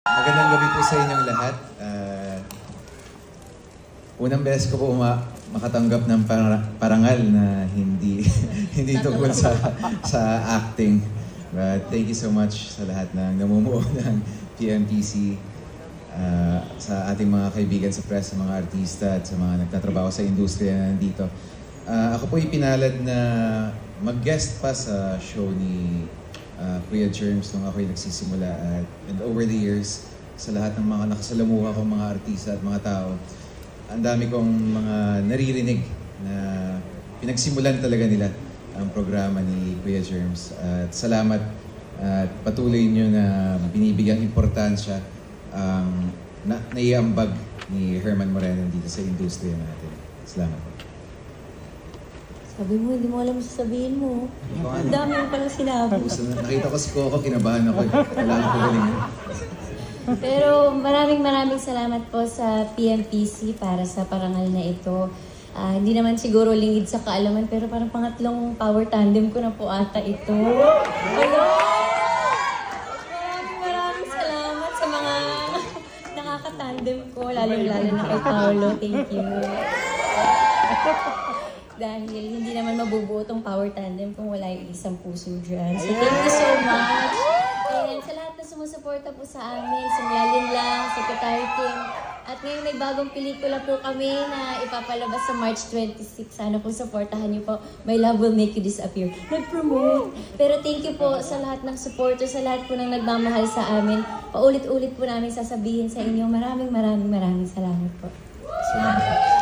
Magandang gabi po sa inyong lahat. Unang beses ko po makatanggap ng parangal na hindi hindi tungkol sa acting. But thank you so much sa lahat ng namumuo ng PMPC, sa ating mga kaibigan sa press, sa mga artista at sa mga nagtatrabaho sa industriya na nandito. Ako po ipinalad na mag-guest pa sa show ni Kuya Germs nung ako'y nagsisimula and over the years, sa lahat ng mga nakasalamuha kong mga artista at mga tao, ang dami kong mga naririnig na pinagsimulan talaga nila ang programa ni Kuya Germs. At salamat at patuloy nyo na binibigyang importansya ang naiambag ni Herman Moreno dito sa industriya natin. Salamat. Sabi mo, hindi mo alam sasabihin mo. Ang dami mo palang sinabi. Nakita ko si Coco, kinabahan ako. Wala akong galing. Pero maraming salamat po sa PMPC para sa parangal na ito. Hindi naman siguro lingid sa kaalaman, pero parang pangatlong power tandem ko na po ata ito. Maraming salamat sa mga nakakatandem ko, lalo na kay Paolo. Thank you. Dahil hindi naman mabubuo tong power tandem kung wala yung isang puso dyan. So thank you so much. And sa lahat na sumusuporta po sa amin, sa Mlalin lang, Secretary Team. At ngayon may bagong pelikula po kami na ipapalabas sa March 26. Sana po supportahan niyo po. My Love Will Make You Disappear. Nag-promote. Pero thank you po sa lahat ng supporter, sa lahat po ng nagmamahal sa amin. Paulit-ulit po namin sasabihin sa inyo. Maraming salamat po. Salamat.